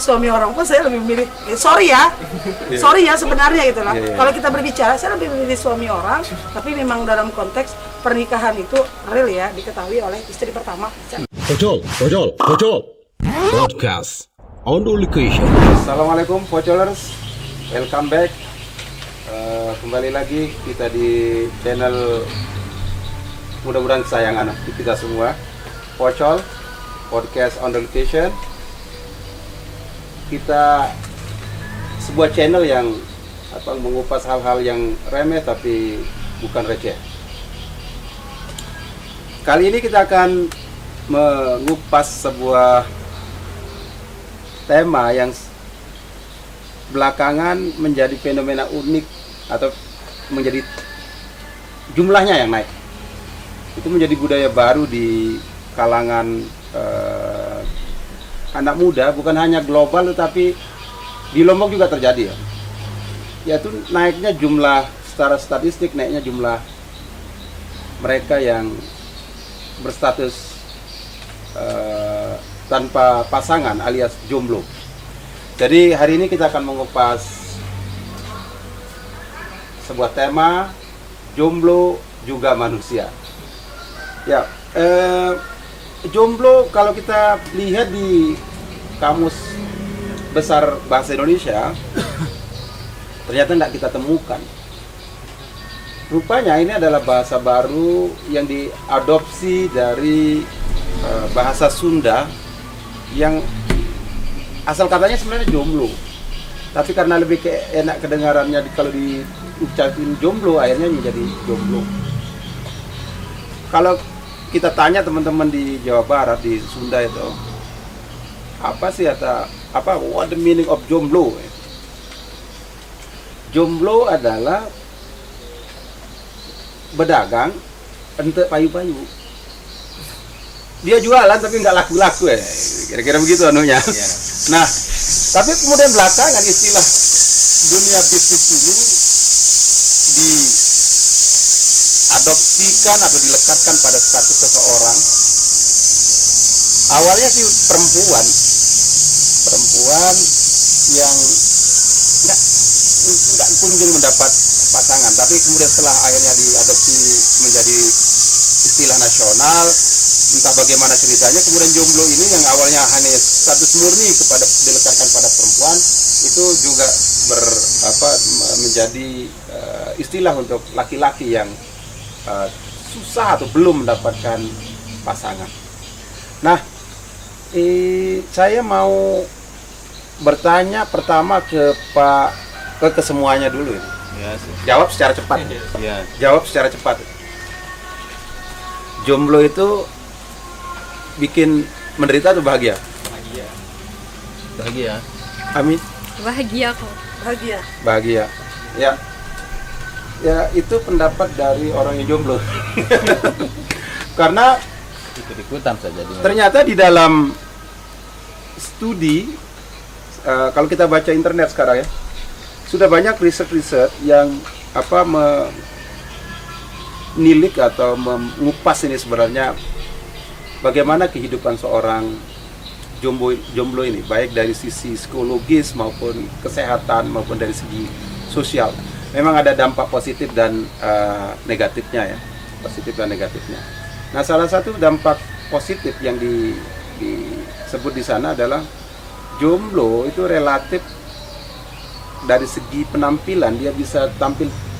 suami orang pun saya lebih memilih, sorry ya sebenarnya gitu lah. Kalau kita berbicara, saya lebih memilih suami orang, tapi memang dalam konteks pernikahan itu real ya, diketahui oleh istri pertama. Pocol Podcast on location. Assalamualaikum Pocolers, welcome back. Kembali lagi kita di channel mudah-mudahan kesayangan kita semua, Pocol Podcast on location. Kita sebuah channel yang mengupas hal-hal yang remeh tapi bukan receh. Kali ini kita akan mengupas sebuah tema yang belakangan menjadi fenomena unik atau menjadi jumlahnya yang naik. Itu menjadi budaya baru di kalangan anak muda, bukan hanya global tetapi di Lombok juga terjadi ya. Yaitu naiknya jumlah, secara statistik naiknya jumlah mereka yang berstatus tanpa pasangan alias jomblo. Jadi hari ini kita akan mengupas sebuah tema jomblo juga manusia. Ya, jomblo kalau kita lihat di kamus besar bahasa Indonesia ternyata tidak kita temukan. Rupanya ini adalah bahasa baru yang diadopsi dari bahasa Sunda yang asal katanya sebenarnya jomblo, tapi karena lebih enak kedengarannya kalau diucapin jomblo akhirnya menjadi jomblo. Kalau kita tanya teman-teman di Jawa Barat, di Sunda itu, what the meaning of jomblo? Jomblo adalah bedagang ente payu-payu. Dia jualan tapi nggak laku-laku ya, kira-kira begitu anunya. Yeah. Nah, tapi kemudian belakangan istilah dunia bisnis ini diadopsikan atau dilekatkan pada status seseorang. Awalnya sih perempuan yang nggak kunjung mendapat pasangan, tapi kemudian setelah akhirnya diadopsi menjadi istilah nasional, entah bagaimana ceritanya, kemudian jomblo ini yang awalnya hanya status murni dilekatkan pada perempuan itu juga menjadi istilah untuk laki-laki yang susah atau belum mendapatkan pasangan. Nah, saya mau bertanya pertama ke kesemuanya dulu ini. Yes. Jawab secara cepat. Yes. Jawab secara cepat. Jomblo itu bikin menderita atau bahagia? Bahagia. Amin. Bahagia kok. Bahagia. Ya, itu pendapat dari orang yang jomblo. Karena ikut-ikutan saja. Ternyata di dalam studi, kalau kita baca internet sekarang ya, sudah banyak riset yang menilik atau mengupas ini sebenarnya bagaimana kehidupan seorang jomblo ini, baik dari sisi psikologis maupun kesehatan maupun dari segi sosial. Memang ada dampak positif dan negatifnya ya, positif dan negatifnya. Nah, salah satu dampak positif yang disebut di sana adalah jomblo itu relatif dari segi penampilan dia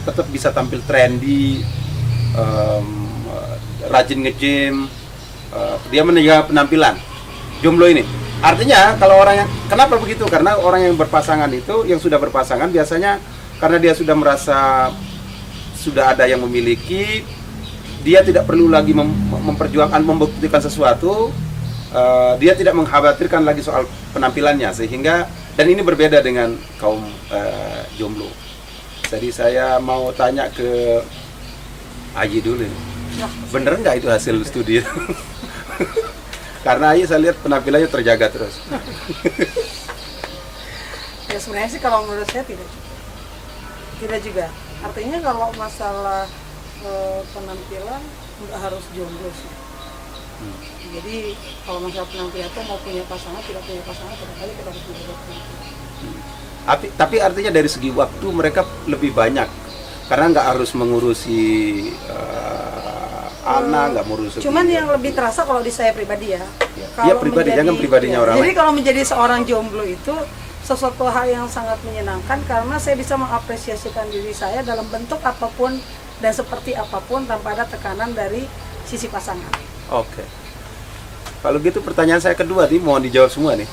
tetap bisa tampil trendy, rajin nge-gym, dia menjaga penampilan. Jomblo ini artinya kalau kenapa begitu? Karena orang yang berpasangan itu, yang sudah berpasangan biasanya karena dia sudah merasa sudah ada yang memiliki, dia tidak perlu lagi memperjuangkan, membuktikan sesuatu, dia tidak mengkhawatirkan lagi soal penampilannya, sehingga dan ini berbeda dengan kaum jomblo. Jadi saya mau tanya ke Aji dulu, bener nggak itu hasil studi? Karena Aji saya lihat penampilannya terjaga terus. Ya sebenarnya sih kalau menurut saya tidak juga. Artinya kalau masalah penampilan nggak harus jomblo sih. Jadi kalau masalah penampilan itu mau punya pasangan tidak punya pasangan, kadang-kadang kita harus menjaga penampilan. Tapi artinya dari segi waktu mereka lebih banyak karena nggak harus mengurusi anak, nggak mengurusi. Cuman yang lebih terasa kalau di saya pribadi ya. Iya pribadi, jangan pribadinya orang Jadi lain. kalau menjadi seorang jomblo itu sesuatu hal yang sangat menyenangkan karena saya bisa mengapresiasikan diri saya dalam bentuk apapun dan seperti apapun tanpa ada tekanan dari sisi pasangan. Oke. Kalau gitu pertanyaan saya kedua nih, mohon dijawab semua nih.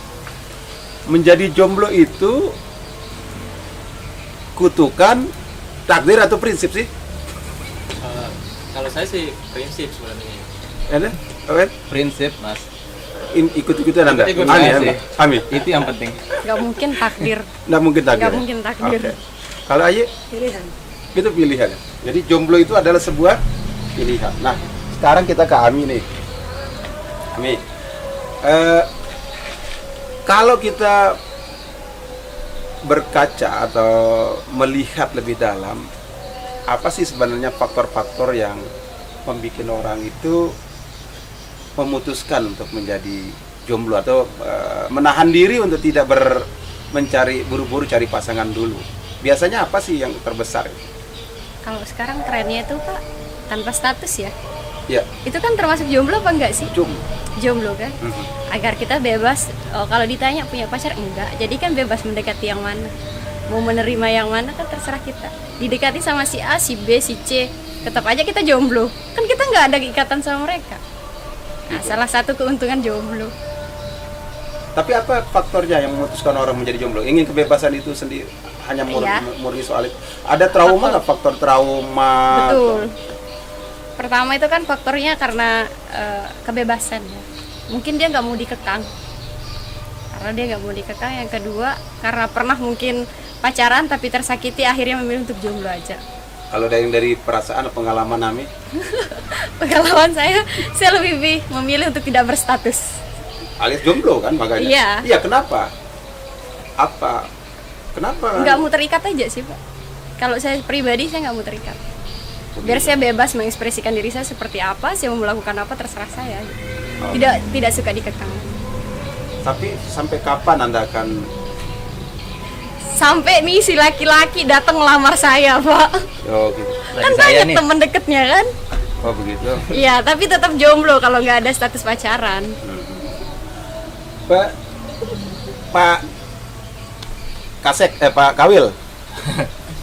Menjadi jomblo itu kutukan, takdir atau prinsip sih? Kalau saya sih prinsip sebenarnya. Ada? Oke. Prinsip, Mas. Ikut-ikutan Anda? Ikut Amin, saya amin. sih. Amin. Itu yang penting. Nggak mungkin takdir. Nggak mungkin takdir. Nggak mungkin takdir. Oke. Kalau Aye, Pilihan. itu pilihan. Jadi jomblo itu adalah sebuah pilihan. Nah, sekarang kita ke Ami nih. Ami, kalau kita berkaca atau melihat lebih dalam, apa sih sebenarnya faktor-faktor yang membuat orang itu memutuskan untuk menjadi jomblo atau menahan diri untuk tidak mencari buru-buru cari pasangan dulu? Biasanya apa sih yang terbesar? Kalau sekarang trennya itu Pak tanpa status ya. Ya, Itu kan termasuk jomblo apa enggak sih? Jomblo kan? Mhm. Agar kita bebas. Kalau ditanya punya pacar enggak. Jadi kan bebas mendekati yang mana. Mau menerima yang mana kan terserah kita. Didekati sama si A, si B, si C, tetap aja kita jomblo. Kan kita nggak ada ikatan sama mereka. Nah, salah satu keuntungan jomblo. Tapi apa faktornya yang memutuskan orang menjadi jomblo? Ingin kebebasan itu sendiri, hanya Iya. murni soal itu. Ada trauma nggak? Faktor trauma? Betul. Pertama itu kan faktornya karena kebebasan ya. Mungkin dia nggak mau dikekang. Karena dia nggak mau dikekang. Yang kedua karena pernah mungkin pacaran tapi tersakiti akhirnya memilih untuk jomblo aja. Kalau dari perasaan pengalaman Ami, Pengalaman saya lebih memilih untuk tidak berstatus. alias jomblo kan makanya. Iya. Iya, kenapa? Apa? Kenapa? Nggak mau terikat aja sih Pak. Kalau saya pribadi saya nggak mau terikat. Biar saya bebas mengekspresikan diri saya seperti apa, saya mau melakukan apa terserah saya. Oh. Tidak suka dikekang. Tapi sampai kapan Anda akan? Sampai nih si laki-laki datang ngelamar saya Pak. Oh, gitu. Kan banyak temen deketnya kan. Oh, begitu. Iya, tapi tetap jomblo kalau nggak ada status pacaran. Pak Kasek, Pak Kawil.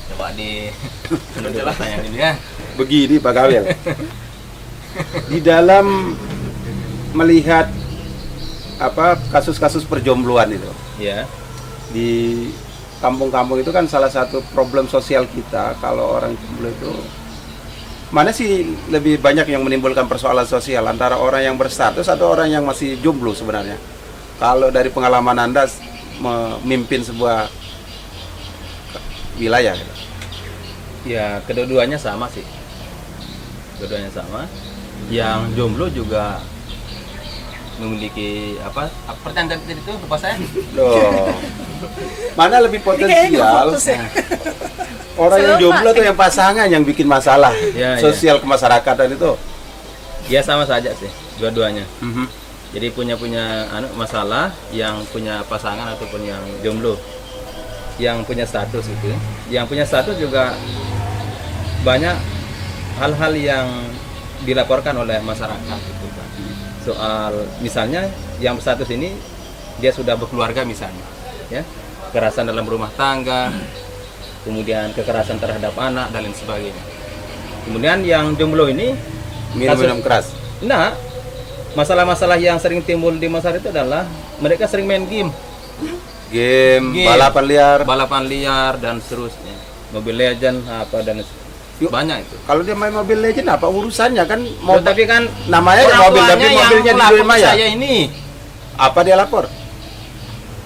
Coba di pertanyaan ini ya. Begini Pak Kawil. Di dalam melihat kasus-kasus perjombloan itu Ya. di kampung-kampung itu kan salah satu problem sosial kita. Kalau orang jomblo itu mana sih lebih banyak yang menimbulkan persoalan sosial, antara orang yang berstatus atau orang yang masih jomblo sebenarnya? Kalau dari pengalaman Anda memimpin sebuah wilayah gitu. Ya, kedua-duanya sama sih. Kedua-duanya sama. Yang jomblo juga memiliki pertanyaan tadi itu lupa saya. Loh. Mana lebih Kayaknya nggak potensial? fokus ya. Orang yang jomblo atau yang pasangan yang bikin masalah Ya, sosial kemasyarakatan itu? Ya sama saja sih, dua-duanya. Mhm. Jadi punya masalah yang punya pasangan ataupun yang jomblo. Yang punya status itu. Yang punya status juga banyak hal-hal yang dilaporkan oleh masyarakat gitu kan. Soal misalnya yang berstatus ini dia sudah berkeluarga misalnya, ya. Kekerasan dalam rumah tangga, kemudian kekerasan terhadap anak dan lain sebagainya. Kemudian yang jomblo ini Minum-minum keras. nah, masalah-masalah yang sering timbul di masyarakat itu adalah mereka sering main game, Game, Game. balapan liar. dan seterusnya. Mobile Legend apa dan Yuk. banyak itu. Kalau dia main Mobile Legend apa urusannya kan? Tapi kan namanya orang mobil tapi tuanya mobilnya yang di melapor rumah ke ya. saya ini. Apa dia lapor?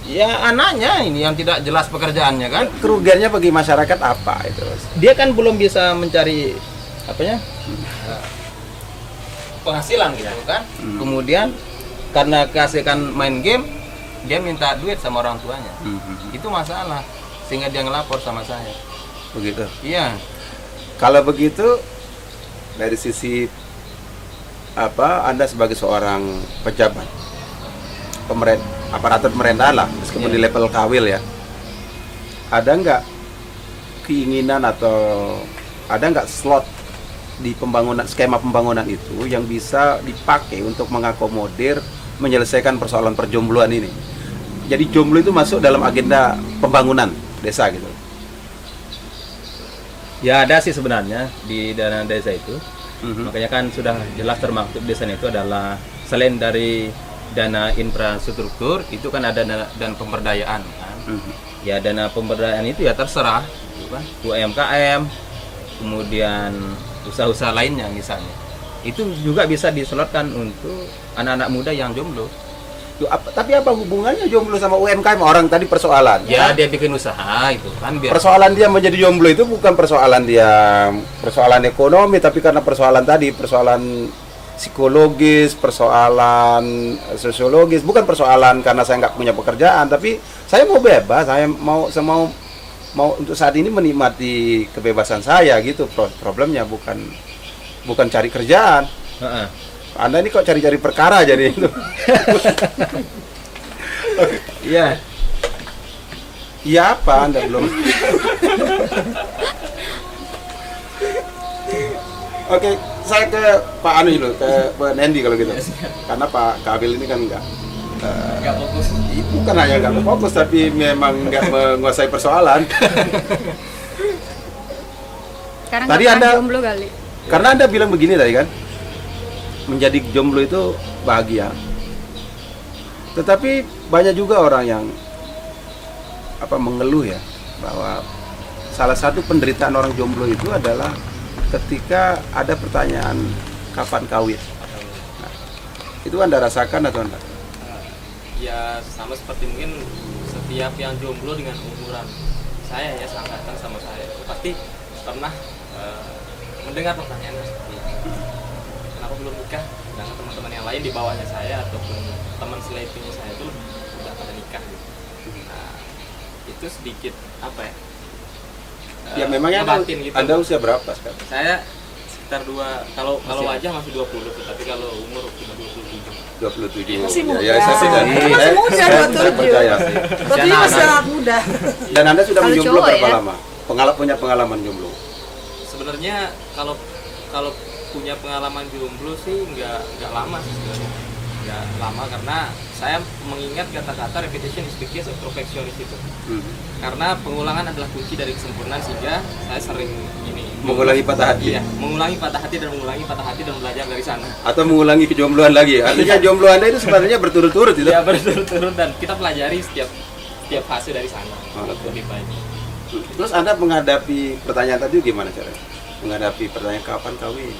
Ya anaknya ini yang tidak jelas pekerjaannya kan. Kerugiannya bagi masyarakat apa itu? Dia kan belum bisa mencari apanya penghasilan gitu kan. Kemudian karena keasikan main game, dia minta duit sama orang tuanya. Itu masalah sehingga dia ngelapor sama saya. Begitu. Iya. Kalau begitu dari sisi Anda sebagai seorang pejabat aparatur pemerintahan lah, meskipun di level kawil ya, ada nggak keinginan atau ada nggak slot di skema pembangunan itu yang bisa dipakai untuk mengakomodir menyelesaikan persoalan perjombloan ini? Jadi jomblo itu masuk dalam agenda pembangunan desa gitu. Ya ada sih sebenarnya di dana desa itu. Makanya kan sudah jelas termaktub di sana itu adalah selain dari dana infrastruktur itu kan ada dana pemberdayaan kan. Ya dana pemberdayaan itu ya terserah gitu kan. UMKM, kemudian usaha-usaha lainnya misalnya. Itu juga bisa diselotkan untuk anak-anak muda yang jomblo. Tapi apa hubungannya jomblo sama UMKM? Orang tadi persoalan. Ya dia bikin usaha itu kan biar persoalan dia menjadi jomblo itu bukan persoalan ekonomi, tapi karena persoalan psikologis, persoalan sosiologis, bukan persoalan karena saya nggak punya pekerjaan, tapi saya mau bebas, saya mau untuk saat ini menikmati kebebasan saya gitu. Problemnya bukan cari kerjaan. Anda ini kok cari-cari perkara jadi itu. Iya. Iya apa Anda belum? Oke, saya ke Pak Anu dulu, ke Pak Nendi kalau gitu. Karena Pak Kabil ini kan nggak fokus. Bukan hanya nggak fokus, tapi memang nggak menguasai persoalan. Sekarang Tadi nggak pernah Anda- jomblo kali. Karena Anda bilang begini tadi kan, menjadi jomblo itu bahagia. Tetapi banyak juga orang yang mengeluh ya, bahwa salah satu penderitaan orang jomblo itu adalah ketika ada pertanyaan kapan kawin. Nah, itu Anda rasakan atau enggak? Ya sama seperti mungkin setiap yang jomblo dengan umuran saya ya, seangkatan sama saya pasti pernah mendengar pertanyaan seperti ini. Kenapa belum nikah? Sedangkan teman-teman yang lain di bawahnya saya ataupun teman seletingnya saya itu udah pada nikah gitu. Nah, itu sedikit apa ya? Ya memangnya ngebatin gitu. Anda usia berapa sekarang? Saya sekitar kalau wajah masih 20 tuh, tapi kalau umur udah 27. 27. Masih muda. Ya, saya Masih muda, saya 27. percaya. Tapi masih sangat muda. Dan Anda sudah Kalau menjomblo cowok berapa ya? lama? Punya pengalaman jomblo? Sebenarnya kalau punya pengalaman jomblo sih nggak lama sih sebenarnya, nggak lama karena saya mengingat kata-kata repetition is the case of perfectionist itu. Karena pengulangan adalah kunci dari kesempurnaan, sehingga saya sering Mengulangi patah hati. Iya, mengulangi patah hati dan mengulangi patah hati dan belajar dari sana. Atau mengulangi kejombloan lagi? Artinya jomblo Anda itu sebenarnya berturut-turut itu? Ya berturut-turut, dan kita pelajari setiap fase dari sana. Lebih baik. Terus Anda menghadapi pertanyaan tadi gimana caranya? Menghadapi pertanyaan kapan kawin?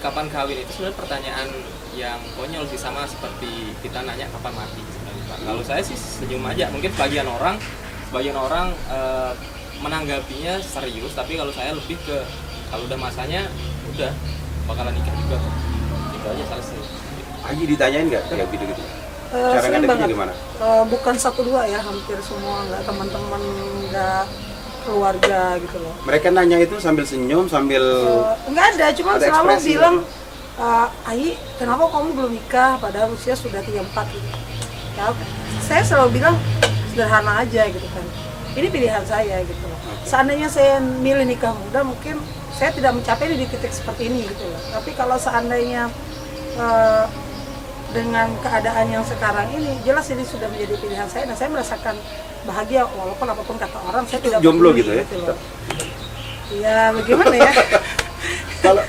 Kapan kawin itu sebenarnya pertanyaan yang konyol sih, sama seperti kita nanya kapan mati sebenarnya, Pak. Kalau saya sih senyum aja. Mungkin sebagian orang menanggapinya serius, tapi kalau saya lebih ke kalau udah masanya udah bakalan nikah juga. Itu aja selesai. Haji ditanyain nggak kayak gitu-gitu? Cara Sering ngadepinnya banget. gimana? Bukan 1-2 ya, hampir semua, nggak teman-teman, nggak keluarga gitu loh. Mereka nanya itu sambil senyum, sambil Nggak ada, cuma Ada selalu ekspresi, bilang, Ai, kenapa kamu belum nikah padahal usia sudah 34 gitu. Ya, saya selalu bilang sederhana aja gitu kan. Ini pilihan saya gitu loh. Seandainya saya milih nikah muda, mungkin saya tidak mencapai di titik seperti ini gitu loh. Tapi kalau seandainya dengan keadaan yang sekarang ini, jelas ini sudah menjadi pilihan saya, dan saya merasakan bahagia walaupun apapun kata orang, saya tidak jomblo peduli gitu ya? loh. Ya bagaimana ya? Kalau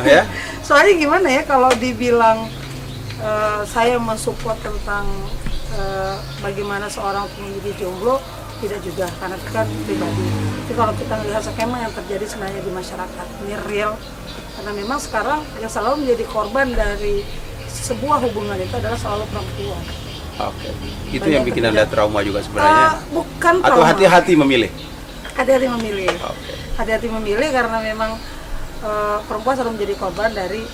ya? Soalnya gimana ya, kalau dibilang saya mensupport tentang bagaimana seorang menjadi jomblo, tidak juga, karena itu kan pribadi. Tapi kalau kita melihat skema yang terjadi sebenarnya di masyarakat, ini real. Karena memang sekarang yang selalu menjadi korban dari sebuah hubungan itu adalah selalu perempuan. Oke. Itu yang bikin Anda trauma juga sebenarnya? Bukan Atau trauma. hati-hati memilih? Hati-hati memilih. Oke. Hati-hati memilih karena memang perempuan selalu menjadi korban dari,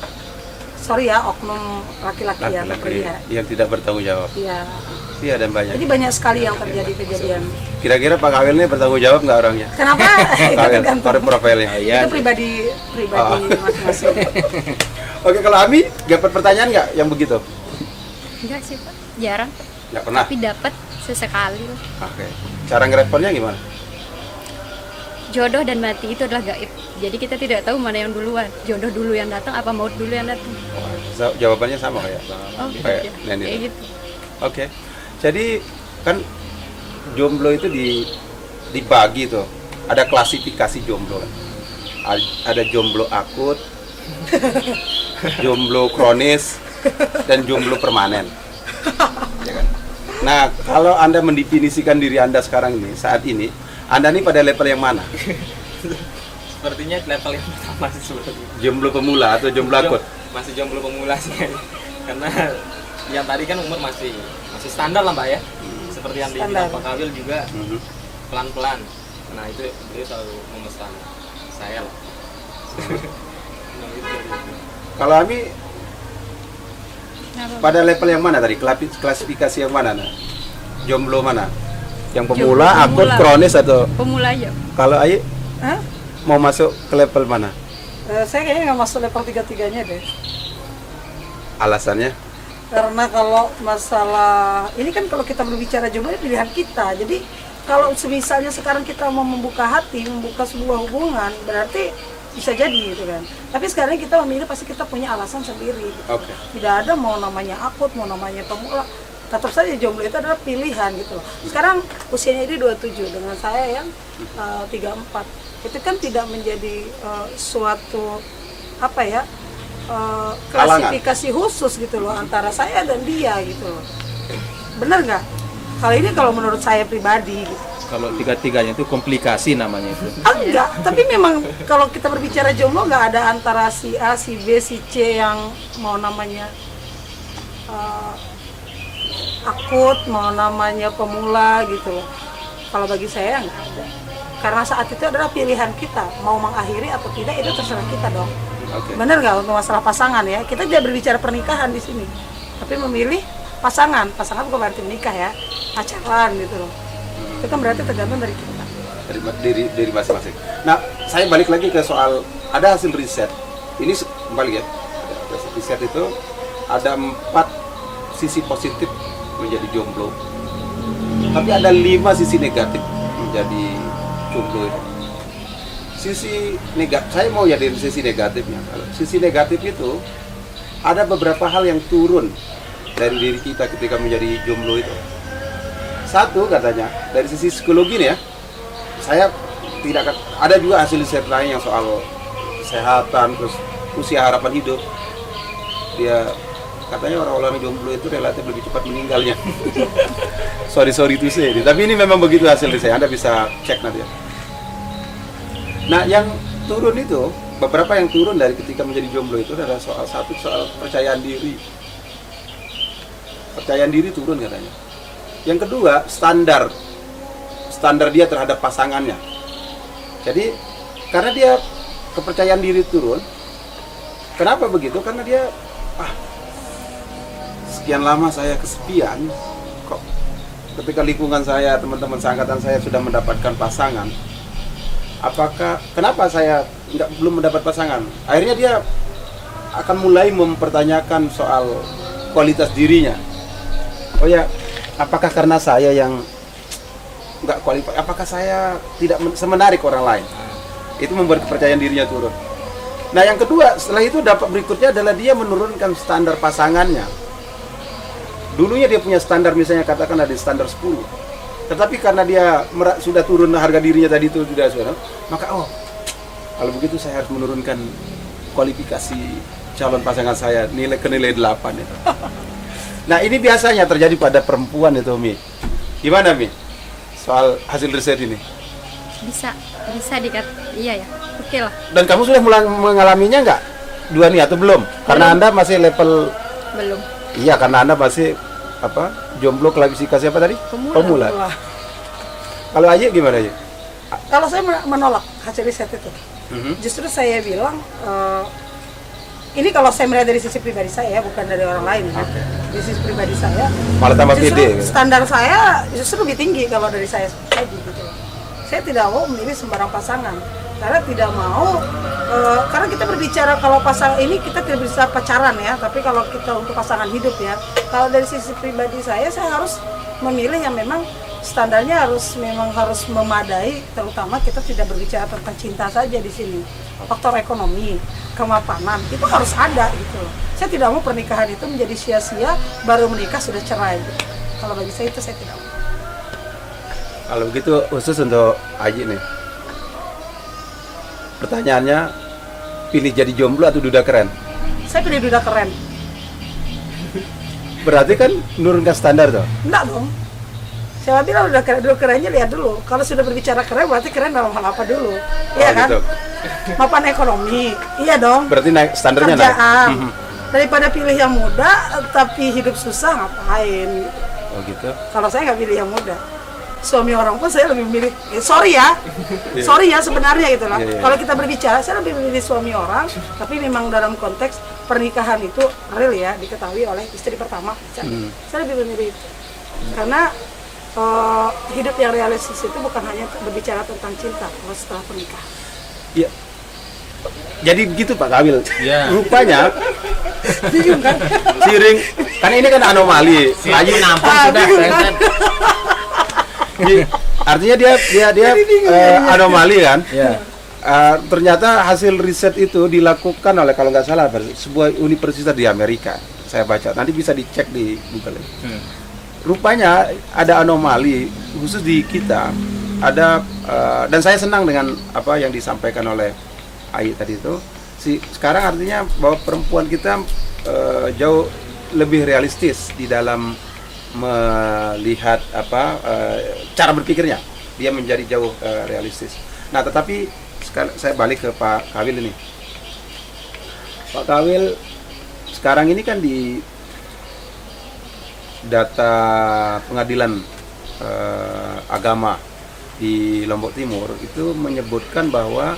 sorry ya, oknum laki-laki ya, atau pria. Laki-laki yang tidak bertanggung jawab. Iya. Iya, dan banyak. Jadi banyak sekali yang terjadi kejadian. Kira-kira Pak Kawil ini bertanggung jawab nggak orangnya? Kenapa? Itu Kawil, tergantung. pada profilnya. Itu pribadi masing-masing. Oke, kalau Ami dapat pertanyaan nggak yang begitu? Enggak sih Pak, jarang. Nggak pernah. Tapi dapat sesekali. Oke. Cara ngeresponnya gimana? Jodoh dan mati itu adalah gaib. Jadi kita tidak tahu mana yang duluan. Jodoh dulu yang datang apa maut dulu yang datang. Jawabannya sama kayak Oh, kayak gitu. Neni. Kayak gitu. Oke. Jadi kan jomblo itu dibagi tuh. Ada klasifikasi jomblo. Ada jomblo akut, jomblo kronis, dan jomblo permanen. Ya kan? Nah, kalau Anda mendefinisikan diri Anda sekarang ini, saat ini, Anda ini pada level yang mana? Sepertinya level yang pertama sih sebenarnya. Jomblo pemula atau jomblo akut? Masih jomblo pemula sih kayaknya. Karena yang tadi kan umur masih standar lah Mbak ya. Seperti yang dibilang Pak Kawil juga pelan-pelan. Nah itu beliau selalu memesan saya lah. Nah, itu. Kalau Ami Kenapa? pada level yang mana tadi? Klasifikasi yang mana? Nah? Jomblo mana? Yang Jomblo pemula, akut, pemula. kronis atau Pemula aja. kalau Ayi Hah? mau masuk ke level mana? Saya kayaknya nggak masuk level 3-3-nya deh. Alasannya? Karena kalau masalah ini kan kalau kita berbicara jomblo ini pilihan kita. Jadi kalau semisalnya sekarang kita mau membuka hati, membuka sebuah hubungan, berarti bisa jadi gitu kan. Tapi sekarang kita memilih pasti kita punya alasan sendiri. Gitu. Oke. Tidak ada mau namanya akut, mau namanya pemula. Tetap saja jomblo itu adalah pilihan gitu loh. Sekarang usianya ini 27 dengan saya yang 34. Itu kan tidak menjadi suatu apa ya? Klasifikasi khusus gitu loh antara saya dan dia gitu loh. Bener nggak? Kalau ini kalau menurut saya pribadi gitu. Kalau tiga-tiganya itu komplikasi namanya itu. Enggak, tapi memang kalau kita berbicara jomblo nggak ada antara si A, si B, si C yang mau namanya akut, mau namanya pemula gitu loh. Kalau bagi saya nggak ada. Karena saat itu adalah pilihan kita, mau mengakhiri atau tidak itu terserah kita dong. Oke. Bener nggak untuk masalah pasangan ya? Kita tidak berbicara pernikahan di sini, tapi memilih pasangan. Pasangan bukan berarti menikah ya, pacaran gitu loh. Itu kan berarti tergantung dari kita. Dari masing-masing. Nah, saya balik lagi ke soal ada hasil riset. Ini kembali ya. Ada riset itu ada 4 sisi positif menjadi jomblo. Tapi ada 5 sisi negatif menjadi jomblo itu. Sisi negatif, saya mau jadiin sisi negatifnya. Kalau sisi negatif itu ada beberapa hal yang turun dari diri kita ketika menjadi jomblo itu. Satu katanya dari sisi psikologi nih ya, saya tidak ada juga hasil riset lain yang soal kesehatan terus usia harapan hidup. Dia katanya orang-orang jomblo itu relatif lebih cepat meninggalnya. sorry to say, tapi ini memang begitu hasil riset. Anda bisa cek nanti ya. Nah, yang turun itu, beberapa yang turun dari ketika menjadi jomblo itu adalah soal kepercayaan diri. Kepercayaan diri turun katanya. Yang kedua, standar dia terhadap pasangannya. Jadi, karena dia kepercayaan diri turun, kenapa begitu? Karena dia, sekian lama saya kesepian, kok ketika lingkungan saya, teman-teman seangkatan saya sudah mendapatkan pasangan, kenapa saya belum mendapat pasangan? Akhirnya dia akan mulai mempertanyakan soal kualitas dirinya. Oh ya, apakah karena saya yang nggak kualifikasi? Apakah saya tidak semenarik orang lain? Itu membuat kepercayaan dirinya turun. Nah, yang kedua, setelah itu dampak berikutnya adalah dia menurunkan standar pasangannya. Dulunya dia punya standar, misalnya katakan ada standar 10. Tetapi karena dia sudah turun harga dirinya tadi itu sudah, maka kalau begitu saya harus menurunkan kualifikasi calon pasangan saya ke nilai 8 itu. Nah, ini biasanya terjadi pada perempuan itu, Mi. Gimana, Mi? Soal hasil riset ini. Bisa iya ya. Oke lah. Dan kamu sudah mulai mengalaminya nggak? Dua nih atau belum? Karena Anda masih level Belum. Iya, karena Anda masih jomblo klasifikasi apa tadi? Pemula. Kalau Ayi gimana, Ayi? Kalau saya menolak hasil riset itu. Justru saya bilang ini kalau saya melihat dari sisi pribadi saya, bukan dari orang lain kan. Dari sisi pribadi saya, Malah tambah justru pede, gitu. standar saya justru lebih tinggi kalau dari saya tadi gitu. Saya tidak mau memilih sembarang pasangan karena tidak mau karena kita berbicara kalau pasangan ini kita tidak bisa pacaran ya, tapi kalau kita untuk pasangan hidup ya. Kalau dari sisi pribadi saya harus memilih yang memang standarnya memang harus memadai, terutama kita tidak berbicara tentang cinta saja di sini. Faktor ekonomi, kemapanan itu harus ada gitu. Saya tidak mau pernikahan itu menjadi sia-sia baru menikah sudah cerai. Gitu. Kalau bagi saya itu saya tidak mau. Kalau begitu khusus untuk Aji nih. Pertanyaannya, pilih jadi jomblo atau duda keren? Saya pilih duda keren. Berarti kan nurunkan standar tuh. Enggak dong. Saya bilang udah keren, dulu kerennya lihat dulu. Kalau sudah berbicara keren berarti keren dalam hal apa dulu? Iya kan? Gitu. Mapan ekonomi, iya dong. Berarti naik standarnya Kerjaan. naik. Daripada pilih yang muda tapi hidup susah ngapain? Oh gitu. Kalau saya nggak pilih yang muda. Suami orang pun saya lebih memilih. Sorry ya sebenarnya gitu lah. Iya, iya. Kalau kita berbicara, saya lebih memilih suami orang. Tapi memang dalam konteks pernikahan itu real ya diketahui oleh istri pertama. Saya lebih memilih itu. Karena hidup yang realistis itu bukan hanya berbicara tentang cinta, kalau setelah pernikahan. Iya. Jadi begitu Pak Kawil. Iya. Rupanya Bingung kan? siring kan ini kan anomali. Aji Nampang sudah keren. Artinya dia anomali kan? Ya. Ternyata hasil riset itu dilakukan oleh kalau nggak salah sebuah universitas di Amerika. Saya baca. Nanti bisa dicek di Google. Rupanya ada anomali khusus di kita. Ada dan saya senang dengan apa yang disampaikan oleh Ai tadi itu. Sekarang artinya bahwa perempuan kita jauh lebih realistis di dalam melihat cara berpikirnya. Dia menjadi jauh realistis. Nah, tetapi saya balik ke Pak Kawil ini. Pak Kawil sekarang ini kan di data pengadilan agama di Lombok Timur itu menyebutkan bahwa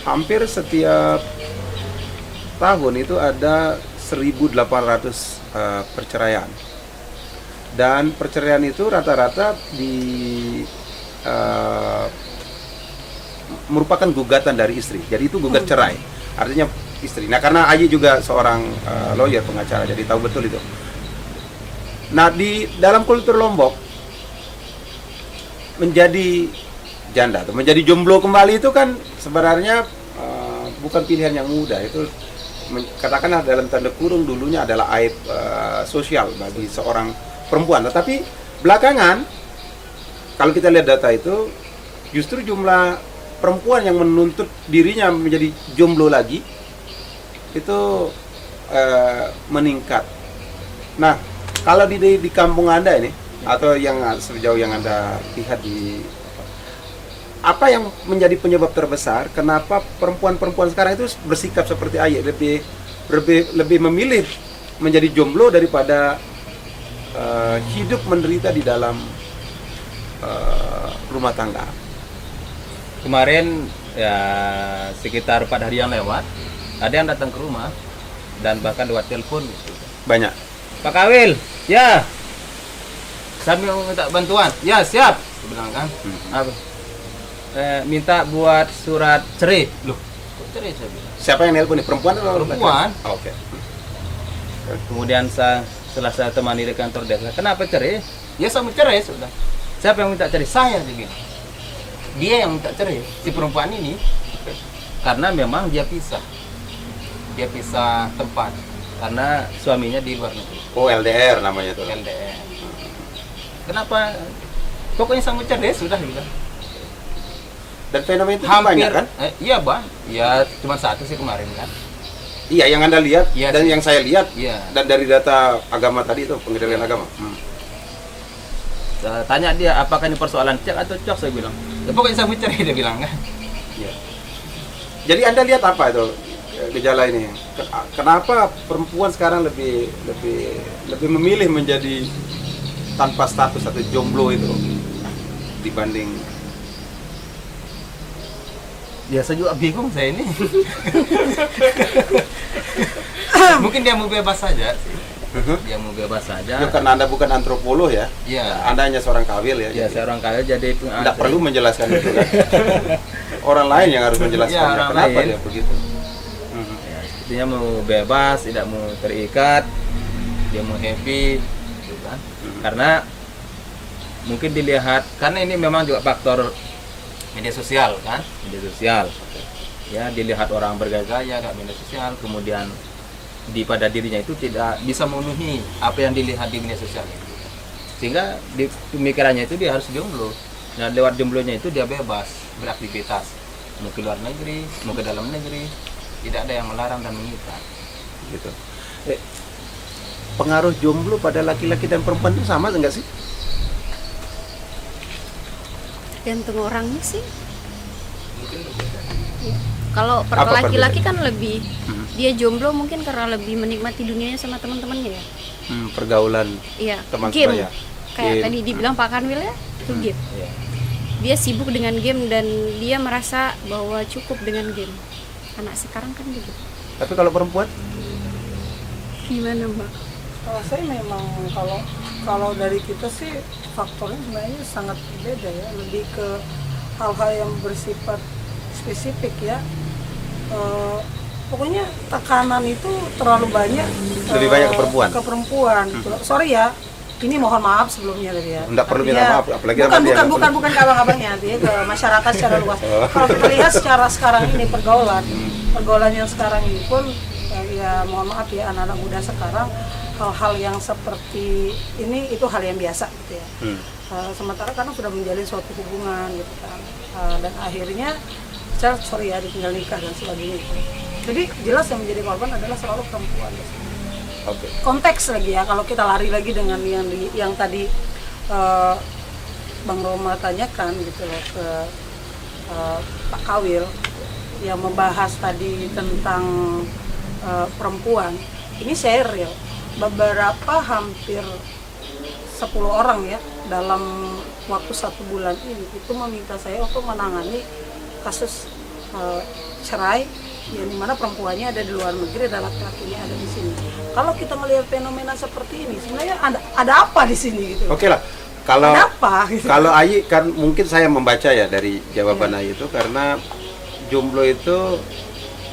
hampir setiap tahun itu ada 1.800 perceraian, dan perceraian itu rata-rata merupakan gugatan dari istri. Jadi itu gugat cerai, artinya istri. Nah, karena Aji juga seorang lawyer, pengacara, jadi tahu betul itu. Nah, di dalam kultur Lombok menjadi janda atau menjadi jomblo kembali itu kan sebenarnya bukan pilihan yang mudah. Itu katakanlah dalam tanda kurung dulunya adalah aib sosial bagi seorang perempuan. Tetapi belakangan kalau kita lihat data itu justru jumlah perempuan yang menuntut dirinya menjadi jomblo lagi itu meningkat. Nah, kalau di kampung Anda ini atau yang sejauh yang Anda lihat apa yang menjadi penyebab terbesar kenapa perempuan-perempuan sekarang itu bersikap seperti Aye, lebih memilih menjadi jomblo daripada hidup menderita di dalam rumah tangga? Kemarin ya sekitar 4 hari yang lewat ada yang datang ke rumah dan bahkan lewat telepon gitu. Banyak. Pak Kawil, ya. Kami mau minta bantuan. Ya, siap. Saya bilang kan. Apa? Minta buat surat cerai. Loh, kok cerai saya bilang? Siapa yang nelpon nih? Perempuan atau Perempuan. Oh, oke. Kemudian setelah saya temani di kantor dia, kenapa cerai? Ya sama cerai sudah. Siapa yang minta cerai? Saya dia bilang. Dia yang minta cerai, si perempuan ini. Karena memang dia pisah tempat. Karena suaminya di luar negeri. Oh, LDR namanya tuh. LDR. Kenapa? Pokoknya sama cerai sudah bilang. Dan fenomena itu Hampir banyak kan? Iya bang, ya cuma satu sih kemarin kan. Iya, yang Anda lihat Iya dan sih. yang saya lihat Iya. dan dari data agama tadi itu, pengadilan agama. Saya tanya dia apakah ini persoalan cek atau cok, saya bilang. Ya, pokoknya sama cerai dia bilang kan. Iya. Jadi Anda lihat apa itu gejala ini? Kenapa perempuan sekarang lebih memilih menjadi tanpa status atau jomblo itu dibanding biasa juga bingung saya ini. Mungkin dia mau bebas saja sih. Dia mau bebas saja. Ya, karena Anda bukan antropolog ya. Iya. Anda hanya seorang kawil ya. Ya, seorang kaya jadi Tidak perlu menjelaskan itu kan. Orang lain yang harus menjelaskan Ya, orang kenapa lain. dia begitu. Ya, sepertinya mau bebas, tidak mau terikat, dia mau happy, gitu kan. Karena mungkin dilihat, karena ini memang juga faktor media sosial kan, media sosial. Ya, dilihat orang bergaya-gaya di media sosial, kemudian pada dirinya itu tidak bisa memenuhi apa yang dilihat di media sosial itu. Sehingga di pemikirannya itu dia harus jomblo. Nah, lewat jomblonya itu dia bebas beraktivitas, mau ke luar negeri, mau ke dalam negeri, tidak ada yang melarang dan mengikat. Gitu. Pengaruh jomblo pada laki-laki dan perempuan itu sama enggak sih? Tergantung orangnya sih. Mungkin berbeda. Ya. Kalau Apa laki-laki kan lebih dia jomblo mungkin karena lebih menikmati dunianya sama teman-temannya ya. Pergaulan Iya, teman game. sebaya. Kayak Game. tadi dibilang Pak Kanwil ya, itu game. Ya. Dia sibuk dengan game dan dia merasa bahwa cukup dengan game. Anak sekarang kan begitu. Tapi kalau perempuan? Gimana, Mbak? Kalau saya memang kalau dari kita sih faktornya sebenarnya sangat berbeda ya, lebih ke hal-hal yang bersifat spesifik ya. Pokoknya tekanan itu terlalu banyak. Lebih banyak ke perempuan? Ke perempuan. Gitu. Sorry ya, ini mohon maaf sebelumnya tadi ya. Nggak perlu minta Artinya, maaf, apalagi sama dia nggak bukan ke abang-abangnya, artinya ke masyarakat secara luas. Kalau kita lihat secara sekarang ini pergaulan yang sekarang ini pun ya mohon maaf ya, anak-anak muda sekarang hal-hal yang seperti ini itu hal yang biasa gitu ya. Sementara karena sudah menjalin suatu hubungan gitu kan, dan akhirnya sorry ya ditinggal nikah dan sebagainya. Jadi jelas yang menjadi korban adalah selalu perempuan. Oke. Konteks lagi ya, kalau kita lari lagi dengan yang tadi Bang Roma tanyakan gitu loh ke Pak Kawil yang membahas tadi tentang perempuan. Ini saya real, beberapa hampir 10 orang ya dalam waktu 1 bulan ini itu meminta saya untuk menangani kasus cerai yang dimana perempuannya ada di luar negeri, ada laki-lakinya ada di sini. Kalau kita melihat fenomena seperti ini, sebenarnya ada apa di sini gitu? Oke lah. Kalau Ada apa, gitu? Kalau Ayi kan mungkin saya membaca ya dari jawaban Ayi itu, karena jomblo itu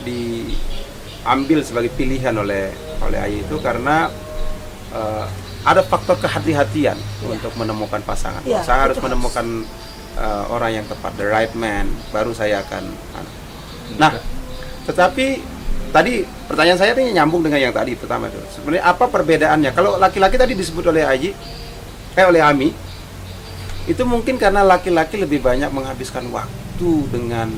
diambil sebagai pilihan oleh Ayi itu karena ada faktor kehati-hatian untuk menemukan pasangan. Ya, Saya harus itu menemukan orang yang tepat, the right man, baru saya akan. Nah, tetapi tadi pertanyaan saya ini nyambung dengan yang tadi pertama itu. Sebenarnya apa perbedaannya? Kalau laki-laki tadi disebut oleh oleh Ami, itu mungkin karena laki-laki lebih banyak menghabiskan waktu dengan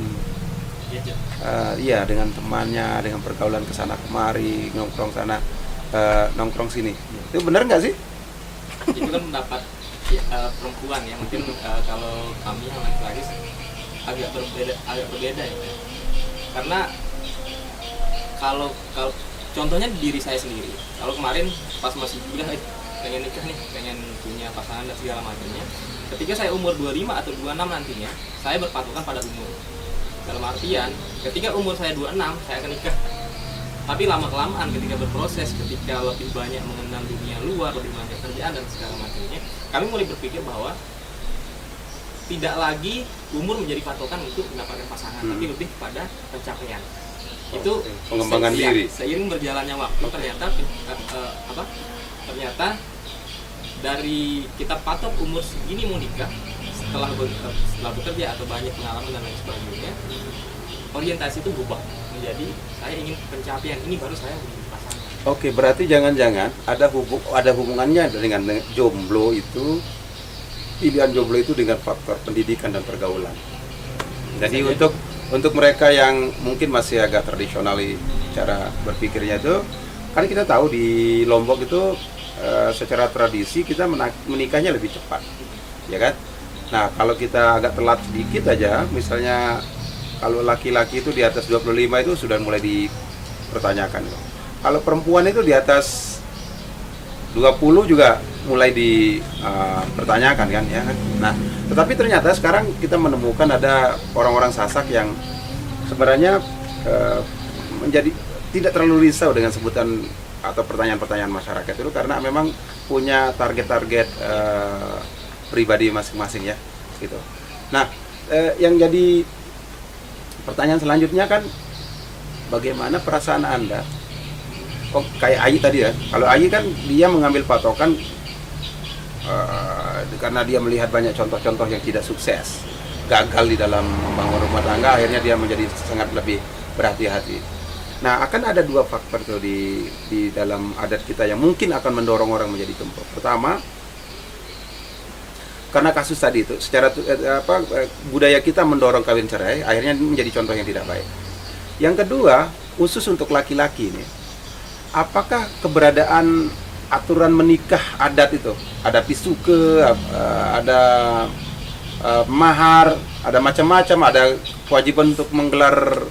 dengan temannya, dengan pergaulan kesana kemari, nongkrong sana, nongkrong sini. Itu benar nggak sih? Itu kan pendapat perempuan ya, mungkin kalau kami yang laki-laki agak berbeda ya. Karena kalau contohnya diri saya sendiri, kalau kemarin pas masih kuliah pengen nikah nih, pengen punya pasangan dan segala macamnya, ketika saya umur 25 atau 26 nantinya, saya berpatokan pada umur. Dalam artian, ketika umur saya 26, saya akan nikah. Tapi lama-kelamaan ketika berproses, ketika lebih banyak mengenal dunia luar, lebih banyak kerjaan dan segala macamnya, kami mulai berpikir bahwa tidak lagi umur menjadi patokan untuk mendapatkan pasangan, tapi lebih pada pencapaian. Itu pengembangan diri. Seiring berjalannya waktu ternyata dari kita patok umur segini mau nikah, setelah bekerja atau banyak pengalaman dan lain sebagainya, orientasi itu berubah menjadi saya ingin pencapaian ini baru saya menjadi pasangan. Oke, berarti jangan-jangan ada hubungannya dengan jomblo itu, pilihan jomblo itu dengan faktor pendidikan dan pergaulan. Jadi untuk mereka yang mungkin masih agak tradisional cara berpikirnya itu, kan kita tahu di Lombok itu secara tradisi kita menikahnya lebih cepat, ya kan? Nah, kalau kita agak telat sedikit aja, misalnya kalau laki-laki itu di atas 25 itu sudah mulai dipertanyakan. Kalau perempuan itu di atas 20 juga mulai dipertanyakan kan ya. Nah, tetapi ternyata sekarang kita menemukan ada orang-orang sasak yang sebenarnya menjadi tidak terlalu risau dengan sebutan atau pertanyaan-pertanyaan masyarakat itu, karena memang punya target-target pribadi masing-masing ya, gitu. Nah, yang jadi pertanyaan selanjutnya kan, bagaimana perasaan Anda? Oh, kayak Ayi tadi ya. Kalau Ayi kan dia mengambil patokan karena dia melihat banyak contoh-contoh yang tidak sukses, gagal di dalam membangun rumah tangga, akhirnya dia menjadi sangat lebih berhati-hati. Nah, akan ada dua faktor tuh di dalam adat kita yang mungkin akan mendorong orang menjadi jomblo. Pertama, karena kasus tadi itu, secara budaya kita mendorong kawin cerai, akhirnya menjadi contoh yang tidak baik. Yang kedua, khusus untuk laki-laki ini, apakah keberadaan aturan menikah adat itu, ada pisuke, ada mahar, ada macam-macam, ada kewajiban untuk menggelar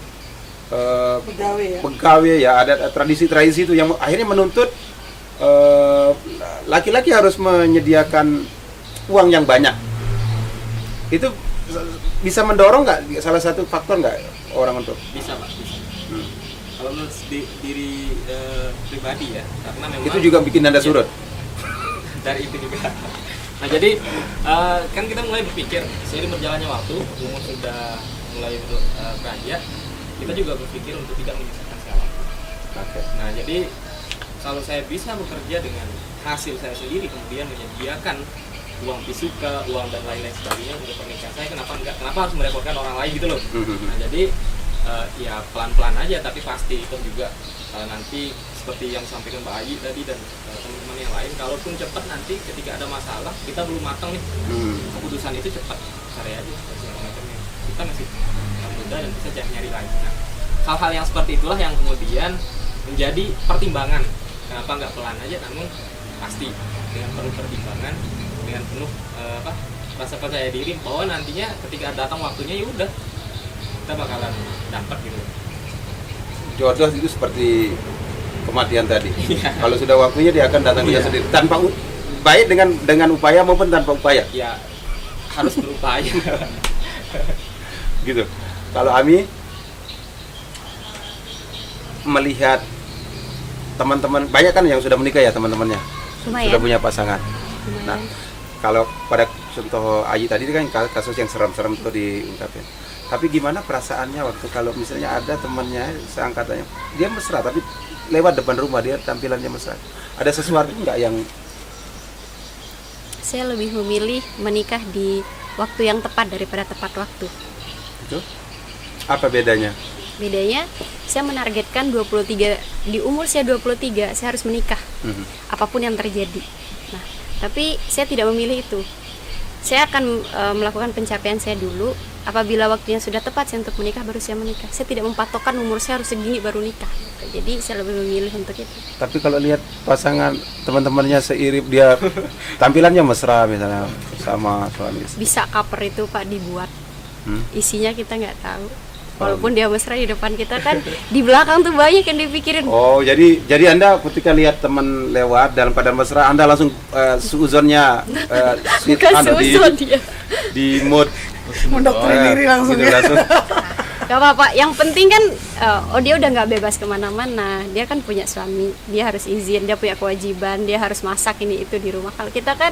pegawai ya, ada tradisi-tradisi itu yang akhirnya menuntut laki-laki harus menyediakan uang yang banyak. Itu bisa mendorong nggak, salah satu faktor nggak orang untuk? Bisa Pak, bisa. Kalau menurut diri pribadi ya, karena memang Itu juga bikin Anda surut? dari itu juga. Nah jadi kan kita mulai berpikir seiring berjalannya waktu, umur sudah mulai beranjak, kita juga berpikir untuk tidak menyusahkan siapapun. Oke. Nah jadi kalau saya bisa bekerja dengan hasil saya sendiri, kemudian menyediakan uang pisuka, uang dan lain-lain sebagainya untuk pernikahan saya, kenapa enggak? Kenapa harus merepotkan orang lain gitu loh? Nah jadi ya pelan-pelan aja, tapi pasti itu juga nanti seperti yang disampaikan Mbak Ayi tadi dan teman-teman yang lain, kalaupun cepat nanti ketika ada masalah kita belum matang nih, keputusan itu cepat cari aja segala macamnya, kita masih muda dan bisa nyari lagi. Nah, hal-hal yang seperti itulah yang kemudian menjadi pertimbangan kenapa nggak pelan aja, namun pasti dengan penuh pertimbangan, dengan penuh rasa percaya diri bahwa nantinya ketika datang waktunya ya udah kita bakalan dapat gitu. Jodoh itu seperti kematian tadi. Kalau sudah waktunya dia akan datang dia sendiri, tanpa baik dengan upaya maupun tanpa upaya. Ya harus berupaya. Gitu. Kalau Ami melihat teman-teman banyak kan yang sudah menikah ya, teman-temannya Lumayan. sudah punya pasangan. Lumayan. Nah, kalau pada contoh Ayi tadi kan kasus yang serem-serem itu diungkapin. Tapi gimana perasaannya waktu kalau misalnya ada temannya seangkatannya, dia mesra tapi lewat depan rumah dia tampilannya mesra. Ada sesuatu nggak yang? Saya lebih memilih menikah di waktu yang tepat daripada tepat waktu. Itu apa bedanya? Bedanya, saya menargetkan 23, di umur saya 23 saya harus menikah, apapun yang terjadi. Nah, tapi saya tidak memilih itu. Saya akan melakukan pencapaian saya dulu. Apabila waktunya sudah tepat saya untuk menikah, baru saya menikah. Saya tidak mempatokkan umur saya harus segini baru nikah. Jadi saya lebih memilih untuk itu. Tapi kalau lihat pasangan teman-temannya seirip, dia tampilannya mesra misalnya sama suami. Bisa cover itu Pak dibuat. Isinya kita nggak tahu. Walaupun dia mesra di depan kita, kan di belakang tuh banyak yang dipikirin. Oh, jadi Anda ketika lihat teman lewat dalam keadaan mesra, Anda langsung suuzonnya Bukan seuzon dia. di mood Mendoktrin diri langsung gitu, ya. langsung. Gak apa-apa, yang penting kan dia udah nggak bebas kemana-mana. Dia kan punya suami, dia harus izin, dia punya kewajiban, dia harus masak ini itu di rumah. Kalau kita kan